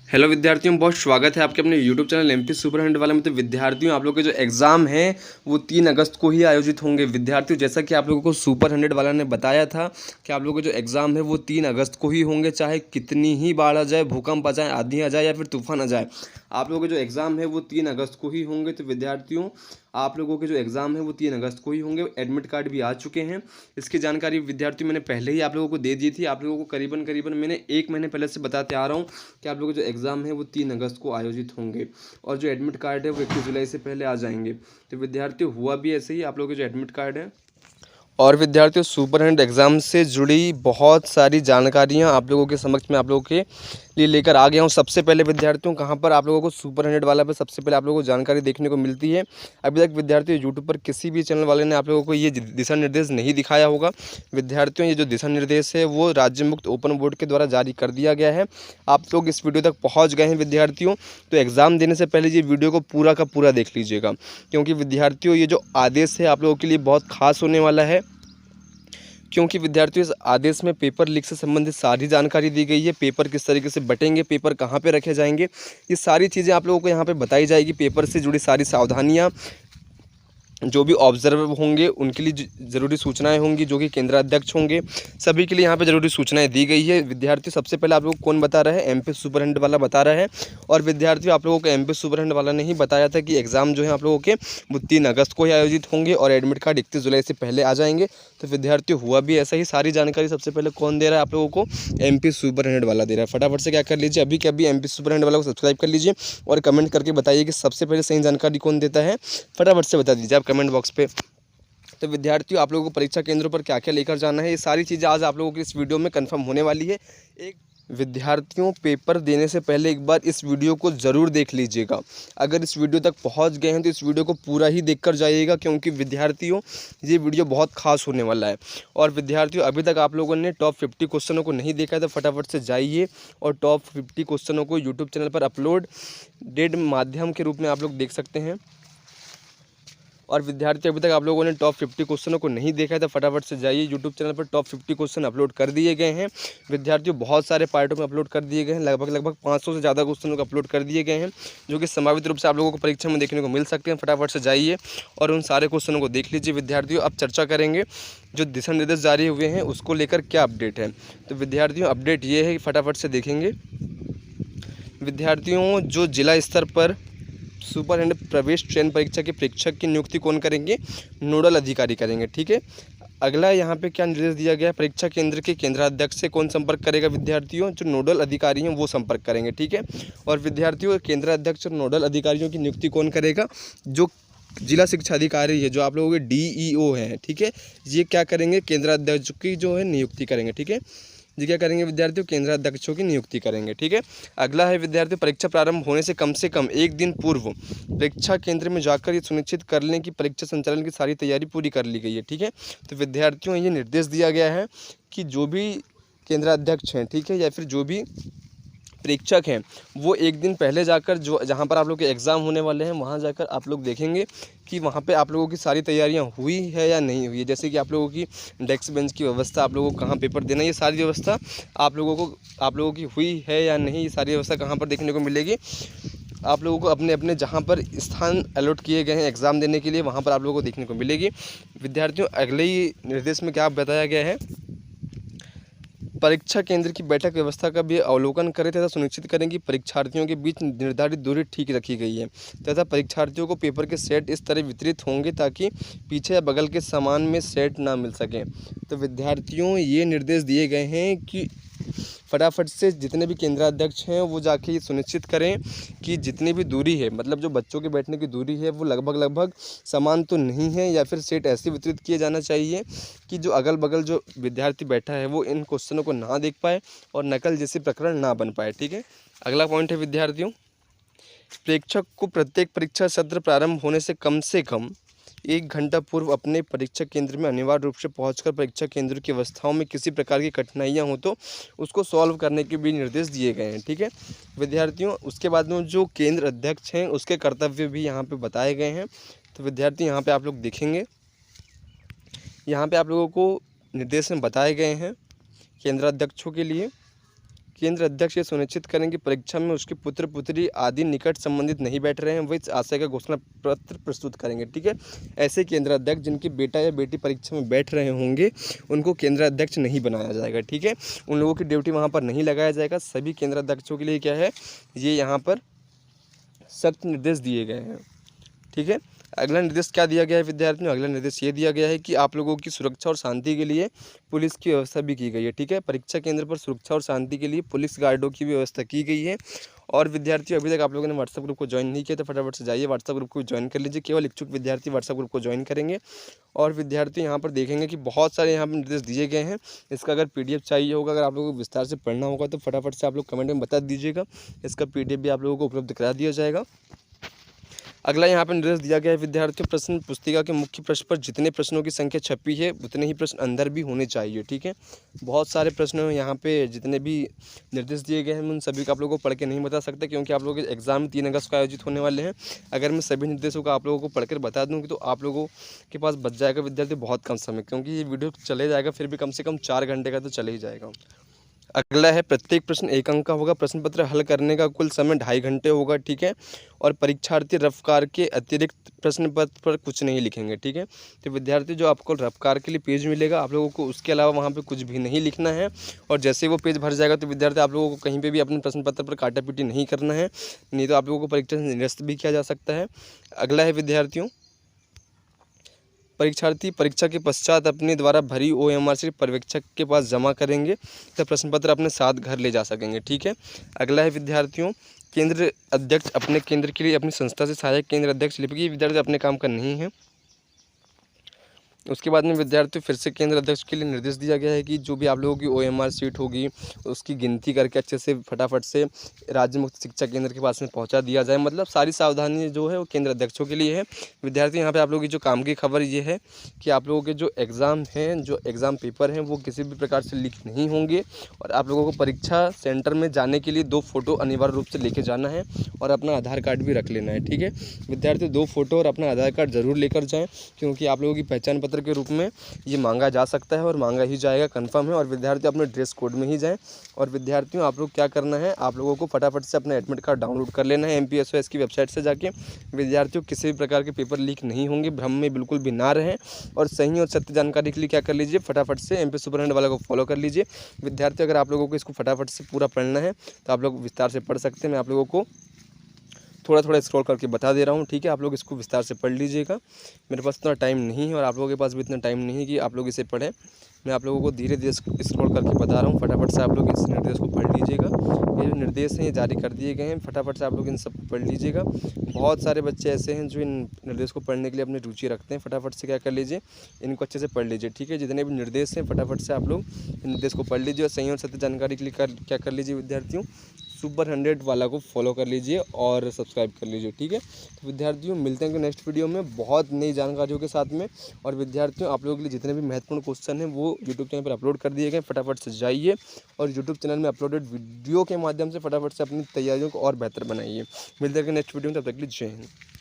Hello विद्यार्थियों, बहुत स्वागत है आपके अपने YouTube channel MP super hundred वाले में। तो विद्यार्थियों, आप लोगों के जो एग्ज़ाम हैं वो 3 अगस्त को ही आयोजित होंगे। विद्यार्थियों, जैसा कि आप लोगों को सुपर हंड्रेड वाला ने बताया था कि आप लोगों के जो एग्ज़ाम है वो 3 अगस्त को ही होंगे, चाहे कितनी ही बाढ़ आ जाए, भूकंप आ जाए, आंधी आ जाए या फिर तूफान आ जाए, आप लोगों के जो एग्ज़ाम है वो 3 अगस्त को ही होंगे। तो विद्यार्थियों, आप लोगों के जो एग्ज़ाम है वो 3 अगस्त को ही होंगे। एडमिट कार्ड भी आ चुके हैं। इसकी जानकारी विद्यार्थियों मैंने पहले ही आप लोगों को दे दी थी। आप लोगों को करीबन करीबन मैंने 1 महीने पहले से बताते आ रहा हूँ कि आप लोगों के जो एग्ज़ाम है वो 3 अगस्त को आयोजित होंगे और जो एडमिट कार्ड है वो 21 जुलाई से पहले आ जाएंगे। तो विद्यार्थियों, हुआ भी ऐसे ही। आप लोगों के जो एडमिट कार्ड है और विद्यार्थियों, सुपर हैंड एग्ज़ाम से जुड़ी बहुत सारी जानकारियाँ आप लोगों के समक्ष में आप लोगों के लिए लेकर आ गया हूँ। सबसे पहले विद्यार्थियों, कहाँ पर आप लोगों को सुपर हंड्रेड वाला पे सबसे पहले आप लोगों को जानकारी देखने को मिलती है। अभी तक विद्यार्थियों, यूट्यूब पर किसी भी चैनल वाले ने आप लोगों को ये दिशा निर्देश नहीं दिखाया होगा। विद्यार्थियों, ये जो दिशा निर्देश है वो राज्य मुक्त ओपन बोर्ड के द्वारा जारी कर दिया गया है। आप लोग इस वीडियो तक पहुँच गए हैं विद्यार्थियों, तो एग्ज़ाम देने से पहले ये वीडियो को पूरा का पूरा देख लीजिएगा, क्योंकि विद्यार्थियों ये जो आदेश है आप लोगों के लिए बहुत खास होने वाला है। क्योंकि विद्यार्थियों, इस आदेश में पेपर लीक से संबंधित सारी जानकारी दी गई है। पेपर किस तरीके से बटेंगे, पेपर कहाँ पे रखे जाएंगे, ये सारी चीज़ें आप लोगों को यहाँ पे बताई जाएगी। पेपर से जुड़ी सारी सावधानियाँ, जो भी ऑब्जर्वर होंगे उनके लिए ज़रूरी सूचनाएं होंगी, जो कि केंद्राध्यक्ष होंगे, सभी के लिए यहाँ पे ज़रूरी सूचनाएं दी गई है। विद्यार्थी, सबसे पहले आप लोगों को कौन बता रहा है? एमपी सुपर हंड्रेड वाला बता रहा है। और विद्यार्थियों, आप लोगों को एमपी सुपर हंड्रेड वाला ने ही बताया था कि एग्ज़ाम जो है आप लोगों के वो 3 अगस्त को ही आयोजित होंगे और एडमिट कार्ड 31 जुलाई से पहले आ जाएंगे। तो विद्यार्थियों, हुआ भी ऐसा ही। सारी जानकारी सबसे पहले कौन दे रहा है आप लोगों को? एमपी सुपर हंड्रेड वाला दे रहा है। फटाफट से क्या कर लीजिए, अभी के अभी एमपी सुपर हंड्रेड वाला को सब्सक्राइब कर लीजिए और कमेंट करके बताइए कि सबसे पहले सही जानकारी कौन देता है। फटाफट से बता दीजिए आप कमेंट बॉक्स पे। तो विद्यार्थियों, आप लोगों को परीक्षा केंद्रों पर क्या क्या लेकर जाना है, ये सारी चीज़ें आज आप लोगों की इस वीडियो में कंफर्म होने वाली है। एक विद्यार्थियों, पेपर देने से पहले एक बार इस वीडियो को ज़रूर देख लीजिएगा। अगर इस वीडियो तक पहुंच गए हैं तो इस वीडियो को पूरा ही देखकर जाइएगा, क्योंकि विद्यार्थियों ये वीडियो बहुत खास होने वाला है। और विद्यार्थियों, अभी तक आप लोगों ने टॉप 50 क्वेश्चनों को नहीं देखा है तो फटाफट से जाइए और टॉप 50 क्वेश्चनों को यूट्यूब चैनल पर अपलोड डेड माध्यम के रूप में आप लोग देख सकते हैं। और विद्यार्थी, अभी तक आप लोगों ने टॉप 50 क्वेश्चनों को नहीं देखा है तो फटाफट से जाइए। यूट्यूब चैनल पर टॉप 50 क्वेश्चन अपलोड कर दिए गए हैं विद्यार्थियों, बहुत सारे पार्टों में अपलोड कर दिए गए हैं। लगभग 500 से ज़्यादा क्वेश्चनों को अपलोड कर दिए गए हैं, जो कि संभावित रूप से आप लोगों को परीक्षा में देखने को मिल सकते हैं। फटाफट से जाइए और उन सारे क्वेश्चनों को देख लीजिए। विद्यार्थियों, अब चर्चा करेंगे जो दिशा निर्देश जारी हुए हैं उसको लेकर क्या अपडेट है। तो विद्यार्थियों, अपडेट ये है कि फटाफट से देखेंगे विद्यार्थियों, जो जिला स्तर पर सुपर हैंड प्रवेश चयन परीक्षा के परीक्षक की नियुक्ति कौन करेंगे? नोडल अधिकारी करेंगे। ठीक है। अगला यहाँ पे क्या निर्देश दिया गया है? परीक्षा केंद्र के केंद्राध्यक्ष से कौन संपर्क करेगा? विद्यार्थियों, जो नोडल अधिकारी हैं वो संपर्क करेंगे। ठीक है। और विद्यार्थियों, केंद्राध्यक्ष और नोडल अधिकारियों की नियुक्ति कौन करेगा? जो जिला शिक्षा अधिकारी है, जो आप लोगों के डीईओ हैं, ठीक है, ये क्या करेंगे? केंद्राध्यक्ष की जो है नियुक्ति करेंगे। ठीक है। जी, क्या करेंगे विद्यार्थियों? केंद्राध्यक्षों की नियुक्ति करेंगे। ठीक है। अगला है विद्यार्थियों, परीक्षा प्रारंभ होने से कम एक दिन पूर्व परीक्षा केंद्र में जाकर ये सुनिश्चित कर लें कि परीक्षा संचालन की सारी तैयारी पूरी कर ली गई है। ठीक है। तो विद्यार्थियों, ये निर्देश दिया गया है कि जो भी केंद्राध्यक्ष हैं, ठीक है, या फिर जो भी परीक्षक हैं, वो एक दिन पहले जाकर जो जहाँ पर आप लोग के एग्ज़ाम होने वाले हैं वहाँ जाकर आप लोग देखेंगे कि वहाँ पे आप लोगों की सारी तैयारियाँ हुई है या नहीं हुई है। जैसे कि आप लोगों की डेस्क बेंच की व्यवस्था, आप लोगों को कहाँ पेपर देना, ये सारी व्यवस्था आप लोगों की हुई है या नहीं, ये सारी व्यवस्था कहाँ पर देखने को मिलेगी? आप लोगों को अपने अपने जहाँ पर स्थान अलॉट किए गए हैं एग्ज़ाम देने के लिए, वहाँ पर आप लोगों को देखने को मिलेगी। विद्यार्थियों, अगले ही निर्देश में क्या बताया गया है? परीक्षा केंद्र की बैठक व्यवस्था का भी अवलोकन करें तथा सुनिश्चित करें कि परीक्षार्थियों के बीच निर्धारित दूरी ठीक रखी गई है तथा परीक्षार्थियों को पेपर के सेट इस तरह वितरित होंगे ताकि पीछे या बगल के सामान में सेट ना मिल सकें। तो विद्यार्थियों, ये निर्देश दिए गए हैं कि फटाफट से जितने भी केंद्राध्यक्ष हैं वो जाके ये सुनिश्चित करें कि जितनी भी दूरी है, मतलब जो बच्चों के बैठने की दूरी है, वो लगभग समान तो नहीं है, या फिर सेट ऐसे वितरित किए जाना चाहिए कि जो अगल बगल जो विद्यार्थी बैठा है वो इन क्वेश्चनों को ना देख पाए और नकल जैसे प्रकरण ना बन पाए। ठीक है। अगला पॉइंट है विद्यार्थियों, प्रेक्षक को प्रत्येक परीक्षा सत्र प्रारंभ होने से कम 1 घंटा पूर्व अपने परीक्षा केंद्र में अनिवार्य रूप से पहुंचकर परीक्षा केंद्र की व्यवस्थाओं में किसी प्रकार की कठिनाइयां हो तो उसको सॉल्व करने के भी निर्देश दिए गए हैं। ठीक है विद्यार्थियों, उसके बाद में जो केंद्र अध्यक्ष हैं उसके कर्तव्य भी यहाँ पे बताए गए हैं। तो विद्यार्थी, यहाँ पे आप लोग देखेंगे, यहाँ पे आप लोगों को निर्देश में बताए गए हैं केंद्राध्यक्षों के लिए केंद्र अध्यक्ष ये सुनिश्चित करें कि परीक्षा में उसके पुत्र पुत्री आदि निकट संबंधित नहीं बैठ रहे हैं, वो इस आशय का घोषणा पत्र प्रस्तुत करेंगे। ठीक है, ऐसे केंद्र अध्यक्ष जिनके बेटा या बेटी परीक्षा में बैठ रहे होंगे उनको केंद्र अध्यक्ष नहीं बनाया जाएगा। ठीक है, उन लोगों की ड्यूटी वहाँ पर नहीं लगाया जाएगा। सभी केंद्र अध्यक्षों के लिए क्या है, ये यहाँ पर सख्त निर्देश दिए गए हैं। ठीक है, अगला निर्देश क्या दिया गया है विद्यार्थियों, अगला निर्देश ये दिया गया है कि आप लोगों की सुरक्षा और शांति के लिए पुलिस की व्यवस्था भी की गई है। ठीक है, परीक्षा केंद्र पर सुरक्षा और शांति के लिए पुलिस गार्डों की व्यवस्था की गई है। और विद्यार्थियों, अभी तक आप लोगों ने व्हाट्सएप ग्रुप को ज्वाइन नहीं किया तो फटाफट से जाइए व्हाट्सएप ग्रुप को ज्वाइन कर लीजिए। केवल इच्छुक विद्यार्थी व्हाट्सएप ग्रुप को ज्वाइन करेंगे। और विद्यार्थी यहाँ पर देखेंगे कि बहुत सारे यहाँ पर निर्देश दिए गए हैं। इसका अगर PDF चाहिए होगा, अगर आप लोगों को विस्तार से पढ़ना होगा तो फटाफट से आप लोग कमेंट में बता दीजिएगा। इसका PDF भी आप लोगों को उपलब्ध करा दिया जाएगा। अगला यहाँ पर निर्देश दिया गया है विद्यार्थियों, प्रश्न पुस्तिका के मुख्य प्रश्न पर जितने प्रश्नों की संख्या छपी है उतने ही प्रश्न अंदर भी होने चाहिए। ठीक है, बहुत सारे प्रश्न हैं यहाँ पे, जितने भी निर्देश दिए गए हैं उन सभी का आप लोगों को पढ़ के नहीं बता सकते, क्योंकि आप लोगों के एग्जाम 3 अगस्त को आयोजित होने वाले हैं। अगर मैं सभी निर्देशों का आप लोगों को पढ़कर बता दूँ तो आप लोगों के पास बच जाएगा विद्यार्थी बहुत कम समय, क्योंकि ये वीडियो चले जाएगा फिर भी कम से कम 4 घंटे का तो चले ही जाएगा। अगला है प्रत्येक प्रश्न 1 अंक का होगा। प्रश्न पत्र हल करने का कुल समय 2.5 घंटे होगा। ठीक है, और परीक्षार्थी रफ्कार के अतिरिक्त प्रश्न पत्र पर कुछ नहीं लिखेंगे। ठीक है, तो विद्यार्थी जो आपको रफ्कार के लिए पेज मिलेगा आप लोगों को उसके अलावा वहाँ पे कुछ भी नहीं लिखना है। और जैसे ही वो पेज भर जाएगा तो विद्यार्थी आप लोगों को कहीं पे भी अपने प्रश्न पत्र पर काटा पीटी नहीं करना है, नहीं तो आप लोगों को परीक्षा से निरस्त भी किया जा सकता है। अगला है विद्यार्थियों, परीक्षार्थी परीक्षा के पश्चात अपने द्वारा भरी OMR शीट पर्यवेक्षक के पास जमा करेंगे तब प्रश्न पत्र अपने साथ घर ले जा सकेंगे। ठीक है, अगला है विद्यार्थियों, केंद्र अध्यक्ष अपने केंद्र के लिए अपनी संस्था से सहायक केंद्र अध्यक्ष लिखेंगे। विद्यार्थी अपने काम का नहीं है। उसके बाद में विद्यार्थियों फिर से केंद्र अध्यक्ष के लिए निर्देश दिया गया है कि जो भी आप लोगों की OMR शीट होगी उसकी गिनती करके अच्छे से फटाफट से राज्य मुक्त शिक्षा केंद्र के पास में पहुंचा दिया जाए। मतलब सारी सावधानी जो है वो केंद्र अध्यक्षों के लिए है। विद्यार्थी यहाँ पे आप लोगों की जो काम की खबर ये है कि आप लोगों के जो एग्ज़ाम हैं, जो एग्ज़ाम पेपर हैं वो किसी भी प्रकार से लीक नहीं होंगे। और आप लोगों को परीक्षा सेंटर में जाने के लिए 2 फोटो अनिवार्य रूप से लेके जाना है और अपना आधार कार्ड भी रख लेना है। ठीक है, विद्यार्थी 2 फोटो और अपना आधार कार्ड ज़रूर लेकर जाएँ, क्योंकि आप लोगों की पहचान पत्र के रूप में ये मांगा जा सकता है और मांगा ही जाएगा, कंफर्म है। और विद्यार्थी अपने ड्रेस कोड में ही जाएं। और विद्यार्थियों आप लोग क्या करना है, आप लोगों को फटाफट से अपना एडमिट कार्ड डाउनलोड कर लेना है MPSOS की वेबसाइट से जाके। विद्यार्थियों किसी भी प्रकार के पेपर लीक नहीं होंगे, भ्रम में बिल्कुल भी ना रहें। और सही और सत्य जानकारी के लिए क्या कर लीजिए, फटाफट से MP सुपरहैंड वाला को फॉलो कर लीजिए। विद्यार्थी अगर आप लोगों को इसको फटाफट से पूरा पढ़ना है तो आप लोग विस्तार से पढ़ सकते हैं। मैं आप लोगों को थोड़ा थोड़ा स्क्रॉल करके बता दे रहा हूँ। ठीक है, आप लोग इसको विस्तार से पढ़ लीजिएगा। मेरे पास इतना टाइम नहीं है और आप लोगों के पास भी इतना टाइम नहीं है कि आप लोग इसे पढ़ें। मैं आप लोगों को धीरे धीरे स्क्रॉल करके बता रहा हूँ। फटाफट से आप लोग इस निर्देश को पढ़ लीजिएगा। ये जो निर्देश हैं ये जारी कर दिए गए हैं, फटाफट से आप लोग इन सब पढ़ लीजिएगा। बहुत सारे बच्चे ऐसे हैं जो इन निर्देश को पढ़ने के लिए अपनी रुचि रखते हैं। फटाफट से क्या कर लीजिए, इनको अच्छे से पढ़ लीजिए। ठीक है, जितने भी निर्देश हैं फटाफट से आप लोग निर्देश को पढ़ लीजिए। और सही और सत्य जानकारी के लिए क्या कर लीजिए विद्यार्थियों, सुपर 100 वाला को फॉलो कर लीजिए और सब्सक्राइब कर लीजिए। ठीक है, तो विद्यार्थियों मिलते हैं नेक्स्ट वीडियो में बहुत नई जानकारियों के साथ में। और विद्यार्थियों आप लोगों के लिए जितने भी महत्वपूर्ण क्वेश्चन हैं वो यूट्यूब चैनल पर अपलोड कर दिए गए, फटाफट से जाइए और यूट्यूब चैनल में अपलोडेड वीडियो के माध्यम से फटाफट से अपनी तैयारियों को और बेहतर बनाइए। मिलते हैं नेक्स्ट वीडियो में, तब तक के लिए जय हिंद।